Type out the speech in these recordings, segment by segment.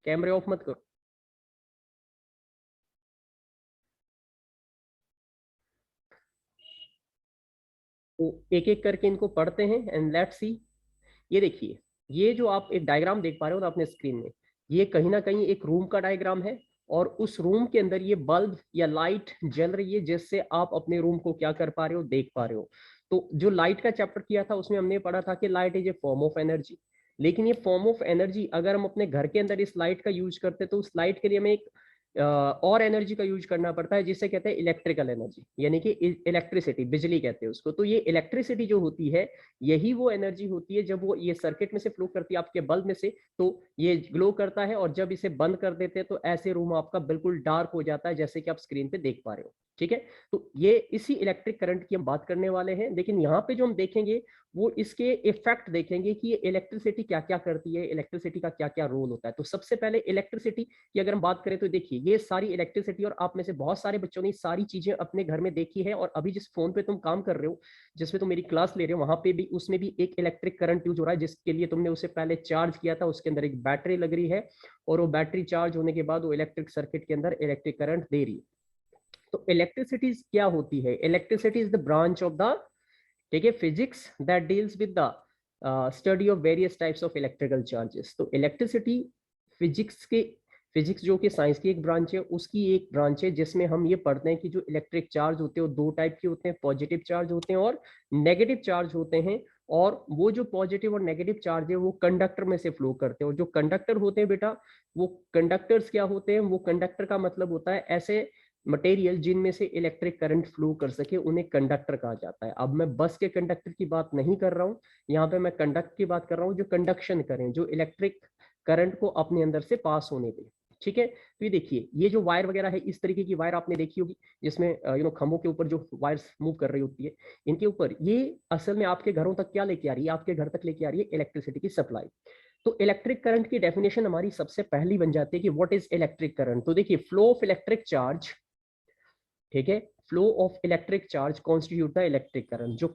कैमरे ऑफ मत करो। तो एक एक करके इनको पढ़ते हैं एंड लेट्स सी। ये देखिए, ये जो आप एक डायग्राम देख पा रहे हो ना अपने स्क्रीन में, ये कहीं ना कहीं एक रूम का डायग्राम है, और उस रूम के अंदर ये बल्ब या लाइट जल रही है, जिससे आप अपने रूम को क्या कर पा रहे हो, देख पा रहे हो। तो जो लाइट का चैप्टर किया था उसमें हमने पढ़ा था कि light is a form of energy. लेकिन ये फॉर्म ऑफ एनर्जी अगर हम अपने घर के अंदर इस लाइट का यूज करते तो उस लाइट के लिए हमें एक और एनर्जी का यूज करना पड़ता है, जिसे कहते हैं इलेक्ट्रिकल एनर्जी, यानी कि इलेक्ट्रिसिटी, बिजली कहते हैं उसको। तो ये इलेक्ट्रिसिटी जो होती है, यही वो एनर्जी होती है जब वो ये सर्किट में से फ्लो करती है आपके बल्ब में से, तो ये ग्लो करता है, और जब इसे बंद कर देते हैं तो ऐसे रूम आपका बिल्कुल डार्क हो जाता है, जैसे कि आप स्क्रीन पे देख पा रहे हो। ठीक है, तो ये इसी इलेक्ट्रिक करंट की हम बात करने वाले हैं। लेकिन यहाँ पे जो हम देखेंगे वो इसके इफेक्ट देखेंगे कि ये इलेक्ट्रिसिटी क्या क्या करती है, इलेक्ट्रिसिटी का क्या क्या रोल होता है। तो सबसे पहले इलेक्ट्रिसिटी की अगर हम बात करें तो देखिए, ये सारी इलेक्ट्रिसिटी, और आप में से बहुत सारे बच्चों ने सारी चीजें अपने घर में देखी है, और अभी जिस फोन पे तुम काम कर रहे हो, जिसमें तुम मेरी क्लास ले रहे हो, वहां पे भी, उसमें भी एक इलेक्ट्रिक करंट यूज हो रहा है, जिसके लिए तुमने उसे पहले चार्ज किया था, उसके अंदर एक बैटरी लग रही है, और वो बैटरी चार्ज होने के बाद वो इलेक्ट्रिक सर्किट के अंदर इलेक्ट्रिक करंट दे रही है। तो इलेक्ट्रिसिटी क्या होती है? Electricity is the branch of the, ठीक है, physics that deals with the study of various types of electrical charges. तो इलेक्ट्रिसिटी फिजिक्स के, फिजिक्स जो कि साइंस की एक ब्रांच है, उसकी एक ब्रांच है, जिसमें हम ये पढ़ते हैं कि जो इलेक्ट्रिक चार्ज होते हैं वो दो टाइप के होते हैं, पॉजिटिव चार्ज होते हैं और नेगेटिव चार्ज होते हैं। और वो जो पॉजिटिव और नेगेटिव चार्ज है वो कंडक्टर में से फ्लो करते हैं। और जो कंडक्टर होते हैं बेटा, वो कंडक्टर्स क्या होते हैं? वो कंडक्टर का मतलब होता है ऐसे मटेरियल जिनमें से इलेक्ट्रिक करंट फ्लो कर सके, उन्हें कंडक्टर कहा जाता है। अब मैं बस के कंडक्टर की बात नहीं कर रहा हूँ, यहाँ पे मैं कंडक्ट की बात कर रहा हूँ, जो कंडक्शन करें, जो इलेक्ट्रिक करंट को अपने अंदर से पास होने दें। ठीक है, तो ये देखिए, ये जो वायर वगैरह है, इस तरीके की वायर आपने देखी होगी, जिसमें खंभों के ऊपर जो वायर्स मूव कर रही होती है, इनके ऊपर, ये असल में आपके घरों तक क्या लेके आ रही है? आपके घर तक लेके आ रही है इलेक्ट्रिसिटी की सप्लाई। तो इलेक्ट्रिक करंट की डेफिनेशन हमारी सबसे पहली बन जाती है कि व्हाट इज इलेक्ट्रिक करंट। तो देखिए, फ्लो ऑफ इलेक्ट्रिक चार्ज, ठीक है, flow of electric charge constitute the electric current. जो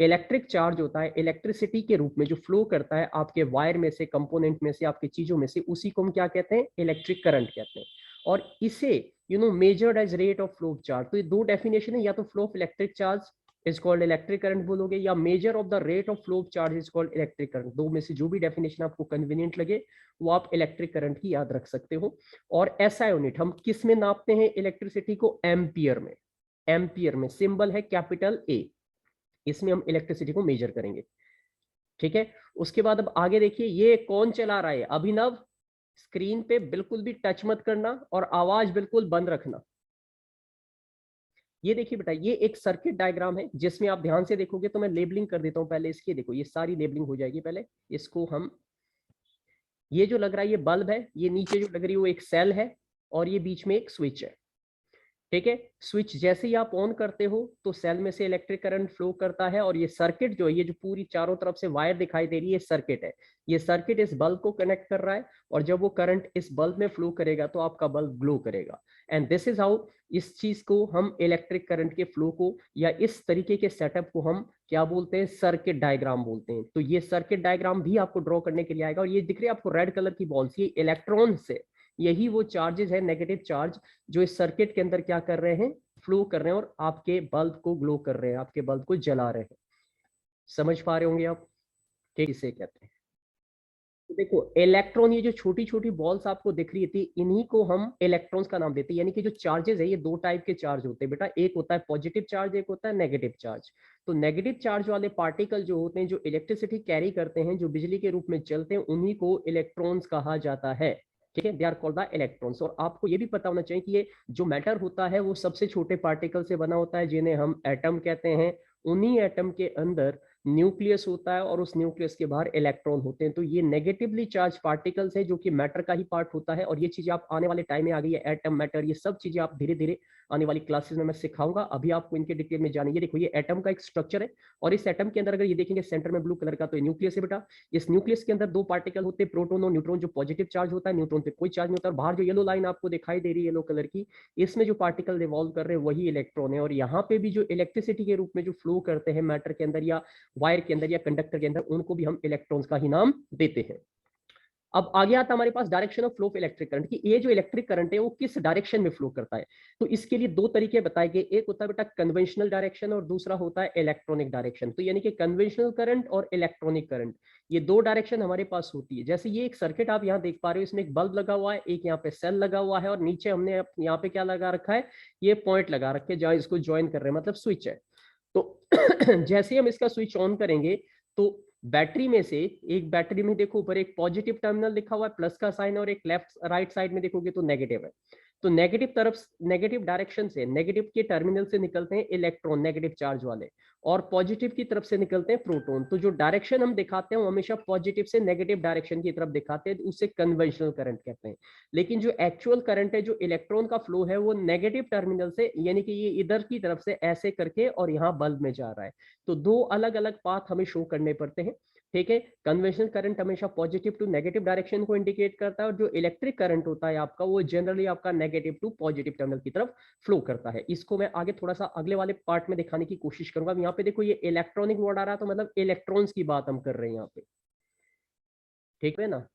इलेक्ट्रिक चार्ज होता है, इलेक्ट्रिसिटी के रूप में जो फ्लो करता है आपके वायर में से, कंपोनेंट में से, आपकी चीजों में से, उसी को हम क्या कहते हैं? इलेक्ट्रिक करंट कहते हैं। और इसे measured as rate of flow of charge. तो ये दो डेफिनेशन है, या तो flow of electric charge is called electric current बोलोगे, या measure of the rate of flow of charge is called electric current. दो में से जो भी डेफिनेशन आपको कन्वीनियंट लगे वो आप इलेक्ट्रिक करंट की याद रख सकते हो। और ऐसा यूनिट हम किस में नापते हैं इलेक्ट्रिसिटी को? एम्पियर में। एम्पियर में सिंबल है कैपिटल ए, इसमें हम इलेक्ट्रिसिटी को मेजर करेंगे। ठीक है, उसके बाद अब आगे देखिए, ये कौन चला रहा है? अभिनव। स्क्रीन पे बिल्कुल भी टच मत करना और आवाज बिल्कुल बंद रखना। ये देखिए बेटा, ये एक सर्किट डायग्राम है, जिसमें आप ध्यान से देखोगे तो मैं लेबलिंग कर देता हूं पहले इसकी। देखो, ये सारी लेबलिंग हो जाएगी पहले। इसको हम, ये जो लग रहा है ये बल्ब है, ये नीचे जो लग रही है वो एक सेल है, और ये बीच में एक स्विच है। ठीक है, स्विच जैसे ही आप ऑन करते हो तो सेल में से इलेक्ट्रिक करंट फ्लो करता है, और ये सर्किट जो है, ये जो पूरी चारों तरफ से वायर दिखाई दे रही है, सर्किट है। ये सर्किट इस बल्ब को कनेक्ट कर रहा है, और जब वो करंट इस बल्ब में फ्लो करेगा तो आपका बल्ब ग्लो करेगा। एंड दिस इज हाउ, इस चीज को हम इलेक्ट्रिक करंट के फ्लो को, या इस तरीके के सेटअप को हम क्या बोलते हैं? सर्किट डायग्राम बोलते हैं। तो ये सर्किट डायग्राम भी आपको ड्रॉ करने के लिए आएगा। और ये दिख रही है आपको रेड कलर की बॉल्स, ये इलेक्ट्रॉन से, यही वो चार्जेस है, नेगेटिव चार्ज, जो इस सर्किट के अंदर क्या कर रहे हैं? फ्लो कर रहे हैं, और आपके बल्ब को ग्लो कर रहे हैं, आपके बल्ब को जला रहे हैं। समझ पा रहे होंगे आप कि इसे कहते हैं। तो देखो, इलेक्ट्रॉन, ये जो छोटी छोटी बॉल्स आपको दिख रही थी, इन्हीं को हम इलेक्ट्रॉन्स का नाम देते हैं। यानी कि जो चार्जेस है, ये दो टाइप के चार्ज होते हैं बेटा, एक होता है पॉजिटिव चार्ज, एक होता है नेगेटिव चार्ज। तो नेगेटिव चार्ज वाले पार्टिकल जो होते हैं, जो इलेक्ट्रिसिटी कैरी करते हैं, जो बिजली के रूप में चलते हैं, उन्हीं को इलेक्ट्रॉन्स कहा जाता है। ठीक है, they are called the electrons. और आपको ये भी पता होना चाहिए कि ये जो मैटर होता है वो सबसे छोटे पार्टिकल से बना होता है, जिन्हें हम एटम कहते हैं। उन्हीं एटम के अंदर न्यूक्लियस होता है, और उस न्यूक्लियस के बाहर इलेक्ट्रॉन होते हैं। तो ये नेगेटिवली चार्ज पार्टिकल्स है, जो कि मैटर का ही पार्ट होता है। और ये चीजें आप आने वाले टाइम में आ गई है, एटम, मैटर, ये सब चीजें आप धीरे धीरे आने वाली क्लासेस में मैं सिखाऊंगा। अभी आपको इनके डिटेल में जाने। ये देखो, ये एटम का एक स्ट्रक्चर है, और इस एटम के अंदर अगर ये देखेंगे सेंटर में ब्लू कलर का, तो ये न्यूक्लियस है बेटा। इस न्यूक्लियस के अंदर दो पार्टिकल होते हैं, प्रोटॉन और न्यूट्रॉन। जो पॉजिटिव चार्ज होता है, न्यूट्रॉन पे कोई चार्ज नहीं होता। और बाहर जो येलो लाइन आपको दिखाई दे रही है, येलो कलर की, इसमें जो पार्टिकल रिवॉल्व कर रहे हैं वही इलेक्ट्रॉन है। और यहाँ पे भी जो इलेक्ट्रिसिटी के रूप में जो फ्लो करते हैं मैटर के अंदर, या वायर के अंदर, या कंडक्टर के अंदर, उनको भी हम इलेक्ट्रॉन्स का ही नाम देते हैं। अब आगे आता हमारे पास direction of flow of electric current कि ये जो इलेक्ट्रिक करंट है वो किस डायरेक्शन में फ्लो करता है। तो इसके लिए दो तरीके बताए गए, एक होता है बेटा कन्वेंशनल डायरेक्शन और दूसरा होता है इलेक्ट्रॉनिक डायरेक्शन। तो यानी कि कन्वेंशनल करंट और इलेक्ट्रॉनिक करंट, ये दो डायरेक्शन हमारे पास होती है। जैसे ये एक सर्किट आप यहाँ देख पा रहे हो, इसमें एक बल्ब लगा हुआ है, एक यहाँ पे सेल लगा हुआ है और नीचे हमने यहाँ पे क्या लगा रखा है, ये पॉइंट लगा रखे जहाँ इसको ज्वाइन कर रहे हैं, मतलब स्विच है। तो जैसे हम इसका स्विच ऑन करेंगे तो बैटरी में से एक, बैटरी में देखो ऊपर एक पॉजिटिव टर्मिनल लिखा हुआ है प्लस का साइन, और एक लेफ्ट राइट साइड में देखोगे तो नेगेटिव है। तो नेगेटिव तरफ, नेगेटिव डायरेक्शन से, नेगेटिव के टर्मिनल से निकलते हैं इलेक्ट्रॉन नेगेटिव चार्ज वाले, और पॉजिटिव की तरफ से निकलते हैं प्रोटॉन। तो जो डायरेक्शन हम दिखाते हैं वो हमेशा पॉजिटिव से नेगेटिव डायरेक्शन की तरफ दिखाते हैं, उसे कन्वेंशनल करंट कहते हैं। लेकिन जो एक्चुअल करंट है, जो इलेक्ट्रॉन का फ्लो है, वो नेगेटिव टर्मिनल से, यानी कि ये इधर की तरफ से ऐसे करके और यहाँ बल्ब में जा रहा है। तो दो अलग अलग पाथ हमें शो करने पड़ते हैं, ठीक है। कन्वेंशनल करंट हमेशा पॉजिटिव टू नेगेटिव डायरेक्शन को इंडिकेट करता है, और जो इलेक्ट्रिक करंट होता है आपका, वो जनरली आपका नेगेटिव टू पॉजिटिव टर्मिनल की तरफ फ्लो करता है। इसको मैं आगे थोड़ा सा अगले वाले पार्ट में दिखाने की कोशिश करूंगा। यहाँ पे देखो ये इलेक्ट्रॉनिक मोड आ रहा है, तो मतलब इलेक्ट्रॉन्स की बात हम कर रहे हैं यहाँ पे, ठीक है ना।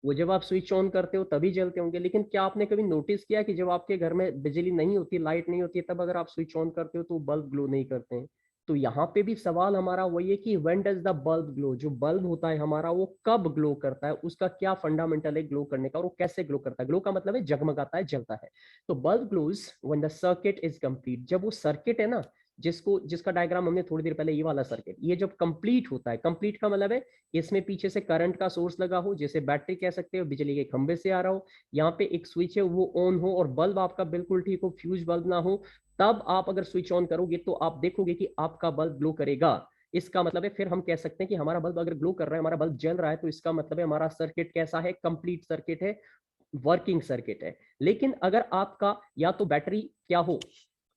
वो जब आप स्विच ऑन करते हो तभी जलते होंगे, लेकिन क्या आपने कभी नोटिस किया कि जब आपके घर में बिजली नहीं होती, लाइट नहीं होती है, तब अगर आप स्विच ऑन करते हो तो बल्ब ग्लो नहीं करते हैं। तो यहाँ पे भी सवाल हमारा वही है कि when does the bulb glow, जो बल्ब होता है हमारा वो कब ग्लो करता है, उसका क्या फंडामेंटल है ग्लो करने का, और वो कैसे ग्लो करता है। ग्लो का मतलब है जगमगाता है, जलता है। तो bulb glows when the circuit is complete, जब वो सर्किट है ना, जिसका डायग्राम हमने थोड़ी देर पहले, ये वाला सर्किट, ये जब कंप्लीट होता है, कंप्लीट का मतलब है इसमें पीछे से करंट का सोर्स लगा हो, जैसे बैटरी कह सकते हो, बिजली के खंभे से आ रहा हो, यहाँ पे एक स्विच है वो ऑन हो, और बल्ब आपका बिल्कुल ठीक हो, फ्यूज बल्ब ना हो, तब आप अगर स्विच ऑन करोगे तो आप देखोगे कि आपका बल्ब ग्लो करेगा। इसका मतलब है, फिर हम कह सकते हैं कि हमारा बल्ब अगर ग्लो कर रहा है, हमारा बल्ब जल रहा है, तो इसका मतलब है हमारा सर्किट कैसा है, कंप्लीट सर्किट है, वर्किंग सर्किट है। लेकिन अगर आपका या तो बैटरी क्या हो,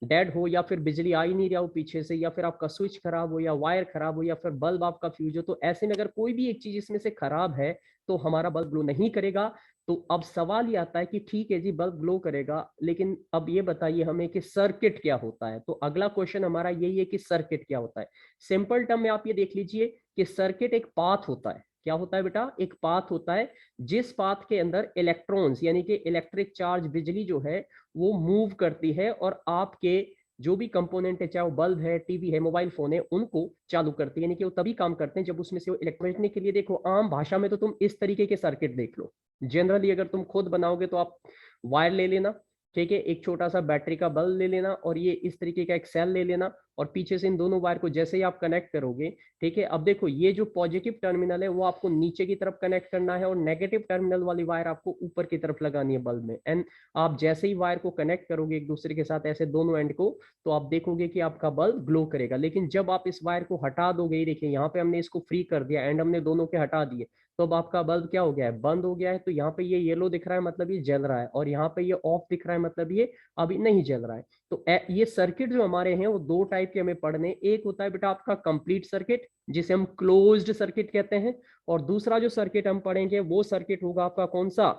डेड हो, या फिर बिजली आ ही नहीं रहा हो पीछे से, या फिर आपका स्विच खराब हो, या वायर खराब हो, या फिर बल्ब आपका फ्यूज हो, तो ऐसे में अगर कोई भी एक चीज इसमें से खराब है तो हमारा बल्ब ग्लो नहीं करेगा। तो अब सवाल ये आता है कि ठीक है जी, बल्ब ग्लो करेगा, लेकिन अब ये बताइए हमें कि सर्किट क्या होता है। तो अगला क्वेश्चन हमारा यही है कि सर्किट क्या होता है। सिंपल टर्म में आप ये देख लीजिए कि सर्किट एक पाथ होता है। क्या होता है बेटा? एक पाथ होता है, जिस पाथ के अंदर इलेक्ट्रॉन्स यानी कि इलेक्ट्रिक चार्ज, बिजली जो है वो मूव करती है, और आपके जो भी कंपोनेंट है, चाहे वो बल्ब है, टीवी है, मोबाइल फोन है, उनको चालू करती है। यानी कि वो तभी काम करते हैं जब उसमें से वो इलेक्ट्रॉनिक के लिए, देखो आम भाषा में तो तुम इस तरीके के सर्किट देख लो। जनरली अगर तुम खुद बनाओगे तो आप वायर ले लेना, ठीक है, एक छोटा सा बैटरी का बल्ब ले लेना, और ये इस तरीके का एक सेल ले लेना, और पीछे से इन दोनों वायर को जैसे ही आप कनेक्ट करोगे, ठीक है। अब देखो ये जो पॉजिटिव टर्मिनल है वो आपको नीचे की तरफ कनेक्ट करना है, और नेगेटिव टर्मिनल वाली वायर आपको ऊपर की तरफ लगानी है बल्ब में। एंड आप जैसे ही वायर को कनेक्ट करोगे एक दूसरे के साथ, ऐसे दोनों एंड को, तो आप देखोगे कि आपका बल्ब ग्लो करेगा। लेकिन जब आप इस वायर को हटा दोगे, देखिए यहाँ पे हमने इसको फ्री कर दिया, एंड हमने दोनों के हटा दिए, तो अब आपका बल्ब क्या हो गया है? बंद हो गया है। तो यहाँ पे ये येलो दिख रहा है मतलब ये जल रहा है, और यहाँ पे ये ऑफ दिख रहा है मतलब ये अभी नहीं जल रहा है। तो ये सर्किट जो हमारे हैं वो दो टाइप के हमें पढ़ने, एक होता है बेटा आपका कंप्लीट सर्किट, जिसे हम क्लोज्ड सर्किट कहते हैं, और दूसरा जो सर्किट हम पढ़ेंगे वो सर्किट होगा आपका कौन सा?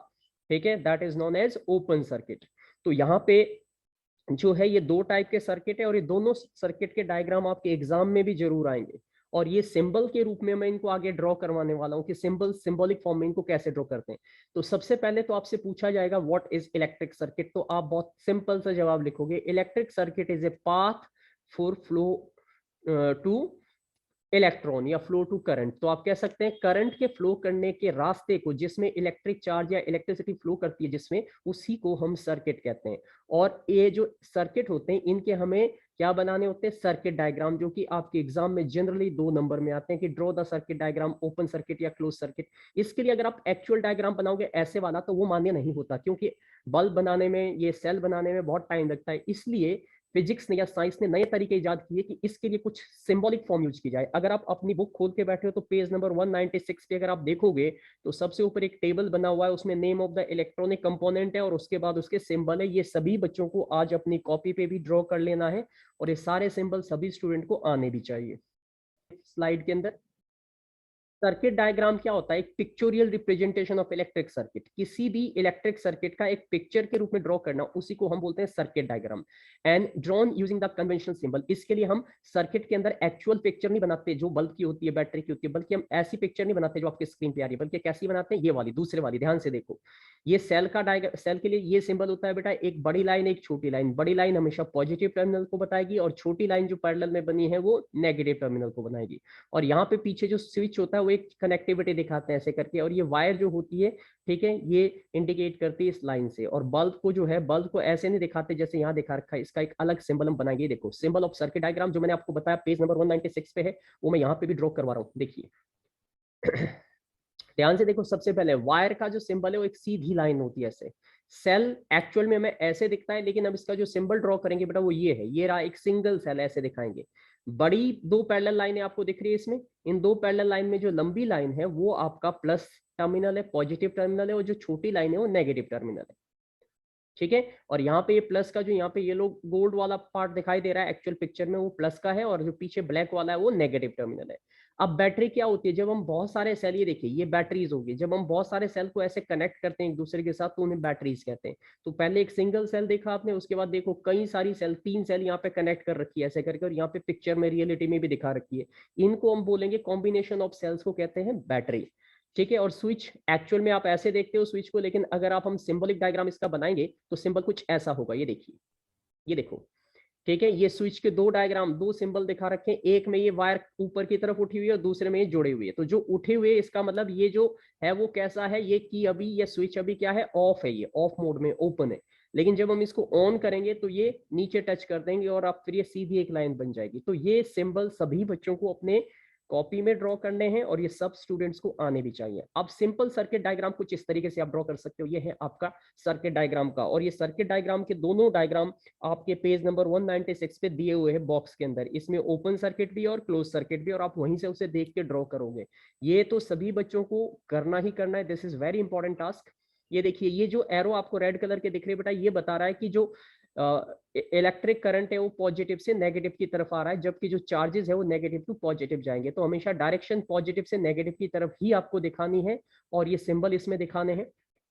ठीक है, that is known as open circuit. तो यहाँ पे जो है ये दो टाइप के सर्किट है, और ये दोनों सर्किट के डायग्राम आपके एग्जाम में भी जरूर आएंगे, और ये सिंबल के रूप में मैं इनको आगे ड्रॉ करवाने वाला हूं कि सिंबॉलिक फॉर्म में इनको कैसे ड्रॉ करते हैं। तो सबसे पहले तो आपसे पूछा जाएगा व्हाट इज इलेक्ट्रिक सर्किट, तो आप बहुत सिंपल सा जवाब लिखोगे, electric circuit is a path for flow two electron या फ्लो टू करंट। तो आप कह सकते हैं करंट के फ्लो करने के रास्ते को, जिसमें इलेक्ट्रिक चार्ज या इलेक्ट्रिसिटी फ्लो करती है जिसमें, उसी को हम सर्किट कहते हैं। और ये जो सर्किट होते हैं इनके हमें क्या बनाने होते हैं? सर्किट डायग्राम, जो कि आपके एग्जाम में जनरली 2 नंबर में आते हैं कि draw the circuit diagram, open circuit या क्लोज सर्किट। इसके लिए अगर आप एक्चुअल डायग्राम बनाओगे ऐसे वाला, तो वो मान्य नहीं होता, क्योंकि बल्ब बनाने में, ये सेल बनाने में बहुत टाइम लगता है। इसलिए फिजिक्स ने या साइंस ने नए तरीके इजाद किए कि इसके लिए कुछ सिंबॉलिक फॉर्म यूज की जाए। अगर आप अपनी बुक खोल के बैठे हो तो पेज नंबर 196 पे अगर आप देखोगे तो सबसे ऊपर एक टेबल बना हुआ है, उसमें name of the electronic component है, और उसके बाद उसके सिंबल है। ये सभी बच्चों को आज अपनी कॉपी पे भी ड्रॉ कर लेना है, और ये सारे सिंबल सभी स्टूडेंट को आने भी चाहिए। स्लाइड के अंदर सर्किट डायग्राम क्या होता है? एक pictorial representation of electric circuit. किसी भी इलेक्ट्रिक सर्किट का एक पिक्चर के रूप में ड्रॉ करना, उसी को हम बोलते हैं circuit diagram. And drawn using the conventional symbol. इसके लिए हम सर्किट के अंदर एक्चुअल पिक्चर नहीं बनाते जो बल्ब की होती है, बैटरी की होती है, बल्कि हम ऐसी पिक्चर नहीं बनाते जो आपके स्क्रीन पे आ रही है, बल्कि कैसी बनाते हैं? ये वाली, दूसरे वाली, ध्यान से देखो। ये सेल का डायग्राम, सेल के लिए ये सिंबल होता है बेटा, एक बड़ी लाइन एक छोटी लाइन। बड़ी लाइन हमेशा पॉजिटिव टर्मिनल को बताएगी और छोटी लाइन जो पैरेलल में बनी है वो नेगेटिव टर्मिनल को बनाएगी। और यहाँ पे पीछे जो स्विच होता है वो एक कनेक्टिविटी दिखाते हैं ऐसे करके, और ये वायर जो होती है, ठीक है, ये इंडिकेट करती है इस लाइन से। और बल्ब को जो है, बल्ब को ऐसे नहीं दिखाते जैसे यहाँ दिखा रखा है, इसका एक अलग सिंबल हम बनाएंगे। देखो सिंबल ऑफ सर्किट डायग्राम जो मैंने आपको बताया पेज नंबर 196 पे है, वो मैं यहाँ पे भी ड्रॉ करवा रहा हूँ, देखिए। ध्यान से देखो, सबसे पहले वायर का जो सिंबल है वो एक सीधी लाइन होती है ऐसे। सेल एक्चुअल में हमें ऐसे दिखता है, लेकिन अब इसका जो सिंबल ड्रॉ करेंगे बेटा वो ये है, ये रहा एक सिंगल सेल, ऐसे दिखाएंगे। बड़ी दो पैरेलल लाइनें आपको दिख रही है इसमें। इन दो पैरेलल लाइन में जो लंबी लाइन है वो आपका प्लस टर्मिनल है, पॉजिटिव टर्मिनल है, और जो छोटी लाइन है वो नेगेटिव टर्मिनल है, ठीक है। और यहाँ पे ये प्लस का जो यहाँ पे येलो गोल्ड वाला पार्ट दिखाई दे रहा है एक्चुअल पिक्चर में, वो प्लस का है, और जो पीछे ब्लैक वाला है वो नेगेटिव टर्मिनल है। अब बैटरी क्या होती है? जब हम बहुत सारे सेल, ये देखिए ये बैटरीज होगी, जब हम बहुत सारे सेल को ऐसे कनेक्ट करते हैं एक दूसरे के साथ तो उन्हें बैटरीज कहते हैं। तो पहले एक सिंगल सेल देखा आपने, उसके बाद देखो कई सारी सेल, 3 सेल यहाँ पे कनेक्ट कर रखी है ऐसे करके, और यहाँ पे पिक्चर में रियलिटी में भी दिखा रखी है। इनको हम बोलेंगे कॉम्बिनेशन ऑफ सेल्स को कहते हैं बैटरी, ठीक है। और स्विच एक्चुअल में आप ऐसे देखते हो स्विच को, लेकिन अगर आप हम सिंबलिक डायग्राम इसका बनाएंगे तो सिंबल कुछ ऐसा होगा, ये देखिए, ये देखो, ठीक है। ये स्विच के दो डायग्राम, दो सिंबल दिखा रखे हैं, एक में ये वायर ऊपर की तरफ उठी हुई है और दूसरे में ये जुड़े हुए है। तो जो उठे हुए इसका मतलब ये जो है वो कैसा है, ये की अभी ये स्विच अभी क्या है, ऑफ है, ये ऑफ मोड में ओपन है। लेकिन जब हम इसको ऑन करेंगे तो ये नीचे टच कर देंगे और आप फिर ये सीधी एक लाइन बन जाएगी। तो ये सिंबल सभी बच्चों को अपने कॉपी में ड्रॉ करने हैं और ये सब स्टूडेंट्स को आने भी चाहिए। अब सिंपल सर्किट डायग्राम कुछ इस तरीके से आप ड्रॉ कर सकते हो। ये है आपका सर्किट डायग्राम का, और ये सर्किट डायग्राम के दोनों डायग्राम आपके पेज नंबर 196 पे दिए हुए हैं बॉक्स के अंदर। इसमें ओपन सर्किट भी और क्लोज सर्किट भी, और आप वहीं से उसे देख के ड्रॉ करोगे। ये तो सभी बच्चों को करना ही करना है, this is very important task. ये देखिए, ये जो एरो आपको रेड कलर के दिख रहे बेटा, ये बता रहा है कि जो इलेक्ट्रिक करंट है वो पॉजिटिव से नेगेटिव की तरफ आ रहा है, जबकि जो चार्जेस है वो नेगेटिव टू पॉजिटिव जाएंगे। तो हमेशा डायरेक्शन पॉजिटिव से नेगेटिव की तरफ ही आपको दिखानी है, और ये सिंबल इसमें दिखाने हैं,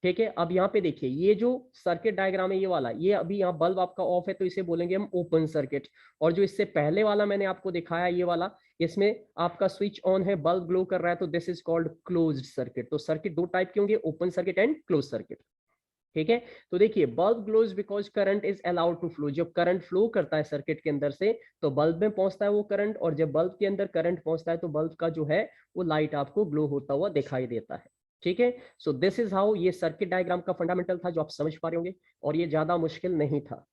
ठीक है। अब यहाँ पे देखिए, ये जो सर्किट डायग्राम है ये वाला, ये अभी यहाँ बल्ब आपका ऑफ है तो इसे बोलेंगे हम ओपन सर्किट। और जो इससे पहले वाला मैंने आपको दिखाया ये वाला, इसमें आपका स्विच ऑन है, बल्ब ग्लो कर रहा है, तो this is called closed circuit. तो सर्किट दो टाइप के होंगे, open circuit and close circuit, ठीक है। तो देखिए, bulb glows because current is allowed to flow. जब करंट फ्लो करता है सर्किट के अंदर से तो बल्ब में पहुंचता है वो करंट, और जब बल्ब के अंदर करंट पहुंचता है तो बल्ब का जो है वो लाइट आपको ग्लो होता हुआ दिखाई देता है, ठीक है। सो दिस इज हाउ ये सर्किट डायग्राम का फंडामेंटल था जो आप समझ पा रहे होंगे, और ये ज्यादा मुश्किल नहीं था,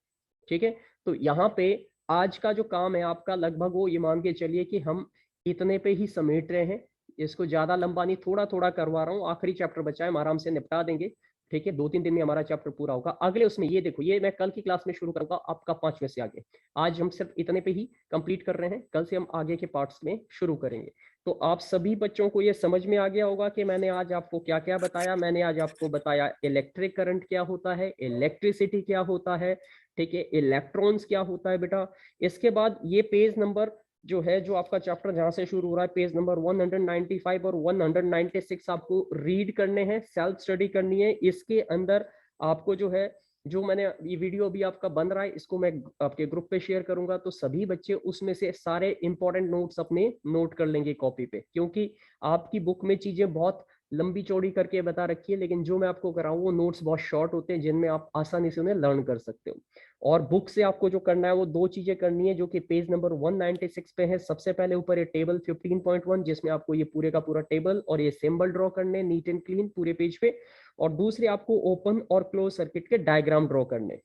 ठीक है। तो यहाँ पे आज का जो काम है आपका लगभग वो ये मान के चलिए कि हम इतने पे ही समेट रहे हैं। इसको ज्यादा लंबा नहीं, थोड़ा थोड़ा करवा रहा हूँ। आखिरी चैप्टर बचा है, हम आराम से निपटा देंगे, ठीक है। 2-3 दिन में हमारा चैप्टर पूरा होगा। अगले उसमें ये देखो, ये मैं कल की क्लास में शुरू करूंगा आपका 5वें से आगे। आज हम सिर्फ इतने पे ही कंप्लीट कर रहे हैं, कल से हम आगे के पार्ट्स में शुरू करेंगे। तो आप सभी बच्चों को ये समझ में आ गया होगा कि मैंने आज आपको क्या क्या बताया। मैंने आज आपको बताया इलेक्ट्रिक करंट क्या होता है, इलेक्ट्रिसिटी क्या होता है, ठीक है, इलेक्ट्रॉन्स क्या होता है बेटा। इसके बाद ये पेज नंबर जो है, जो आपका चैप्टर जहां से शुरू हो रहा है, पेज नंबर 195 और 196 आपको रीड करने हैं, सेल्फ स्टडी करनी है। इसके अंदर आपको जो है, जो मैंने ये वीडियो अभी आपका बन रहा है इसको मैं आपके ग्रुप पे शेयर करूंगा, तो सभी बच्चे उसमें से सारे इंपॉर्टेंट नोट्स अपने नोट कर लेंगे कॉपी पे, क्योंकि आपकी बुक में चीजें बहुत लंबी चौड़ी करके बता रखी है, लेकिन जो मैं आपको कराऊँ वो नोट्स बहुत शॉर्ट होते हैं जिनमें आप आसानी से उन्हें लर्न कर सकते हो। और बुक से आपको जो करना है वो दो चीजें करनी है, जो कि पेज नंबर 196 पे है। सबसे पहले ऊपर ये टेबल 15.1 जिसमें आपको ये पूरे का पूरा टेबल और ये सिंबल ड्रॉ करने नीट एंड क्लीन पूरे पेज पे, और दूसरे आपको ओपन और क्लोज सर्किट के डायग्राम ड्रॉ करने।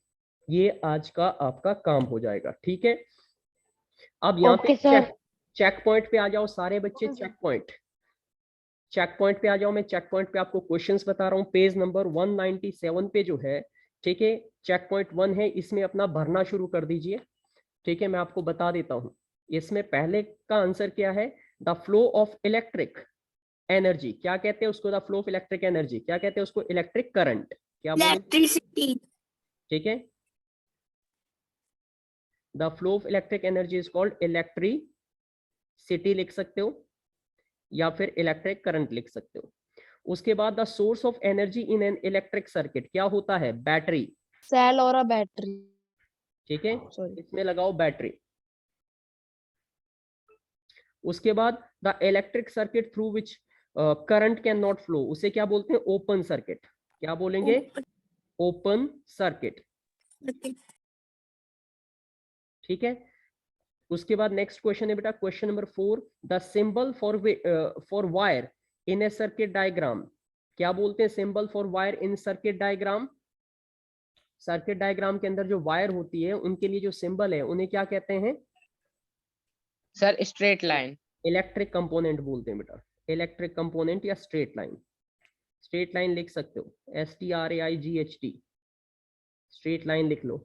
ये आज का आपका काम हो जाएगा, ठीक है। अब यहाँ पे चेक पॉइंट पे आ जाओ सारे बच्चे, चेक पॉइंट पे आ जाओ। मैं चेक पॉइंट पे आपको क्वेश्चंस बता रहा हूँ। पेज नंबर 197 पे जो है, ठीक है, चेक पॉइंट 1 है, इसमें अपना भरना शुरू कर दीजिए, ठीक है। मैं आपको बता देता हूँ इसमें पहले का आंसर क्या है। The flow of electric energy, क्या कहते हैं उसको? The flow of electric energy क्या कहते हैं उसको? इलेक्ट्रिक करंट, क्या बोले? इलेक्ट्रिसिटी, ठीक है, the flow of electric energy is called electricity, लिख सकते हो। या फिर इलेक्ट्रिक करंट लिख सकते हो। उसके बाद the source of energy in an electric circuit क्या होता है? बैटरी। सेल और अ बैटरी। ठीक है, सॉरी। इसमें लगाओ बैटरी। उसके बाद the electric circuit through which current can not flow, उसे क्या बोलते हैं? Open circuit. क्या बोलेंगे? Open circuit. ठीक है, उसके बाद नेक्स्ट क्वेश्चन है बेटा, question number 4, the symbol for wire in A circuit diagram. क्या बोलते हैं symbol for wire in circuit diagram? Circuit diagram के अंदर जो वायर होती है उनके लिए जो सिंबल है उन्हें क्या कहते हैं? Sir straight line. Electric component बोलते हैं बेटा, इलेक्ट्रिक कंपोनेंट या स्ट्रेट लाइन। स्ट्रेट लाइन लिख सकते हो, STRAIGHT, स्ट्रेट लाइन लिख लो।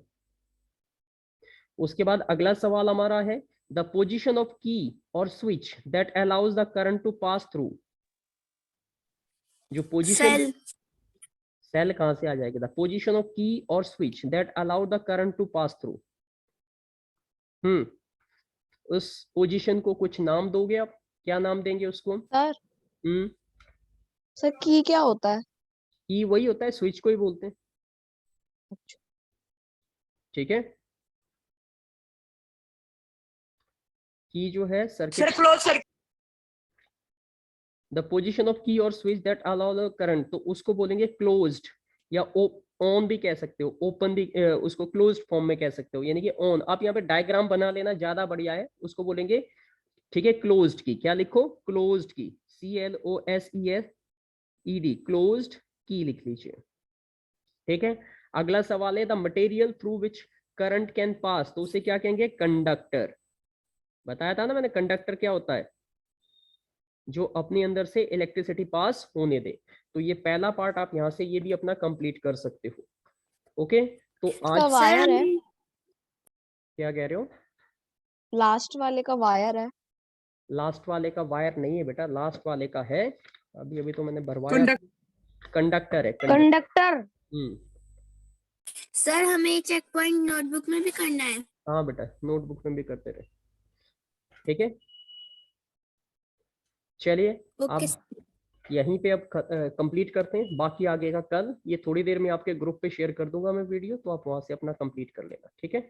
उसके बाद अगला सवाल हमारा है, द पोजीशन ऑफ की और switch that allows the current to pass through. जो पोजीशन, सेल कहां से आ जाएगी? द पोजीशन ऑफ की और switch that allow the current to pass through. उस पोजीशन को कुछ नाम दोगे आप? क्या नाम देंगे उसको? सर हम्म सर की क्या होता है? की वही होता है, स्विच को ही बोलते हैं। अच्छा। ठीक है, की जो है circuit, sir close circuit. The position of key और switch that allow the current, तो उसको बोलेंगे क्लोज्ड या ऑन भी कह सकते हो, ओपन भी, उसको क्लोज्ड फॉर्म में कह सकते हो, यानी कि ऑन। आप यहाँ पे डायग्राम बना लेना, ज्यादा बढ़िया है, उसको बोलेंगे। ठीक है, क्लोज्ड की। क्या लिखो? क्लोज्ड की, CLOSED, क्लोज्ड की लिख लीजिए। ठीक है, अगला सवाल है, the material through which current can pass, तो उसे क्या कहेंगे? कंडक्टर। बताया था ना मैंने, कंडक्टर क्या होता है? जो अपने अंदर से इलेक्ट्रिसिटी पास होने दे। तो ये पहला पार्ट आप यहां से ये भी अपना कंप्लीट कर सकते हो। ओके, तो इसका आज वायर है, क्या कह रहे हो? लास्ट वाले का वायर है। लास्ट वाले का वायर नहीं है बेटा, लास्ट वाले का है, अभी अभी तो मैंने भरवाया। कंडक्टर है, कंडक्टर। सर हमें चेक पॉइंट नोटबुक में भी करना है। हाँ बेटा, नोटबुक में भी करते रहे। ठीक है, चलिए अब यहीं पे अब कंप्लीट करते हैं, बाकी आगे का कल। ये थोड़ी देर में आपके ग्रुप पे शेयर कर दूंगा मैं वीडियो, तो आप वहां से अपना कंप्लीट कर लेना। ठीक है।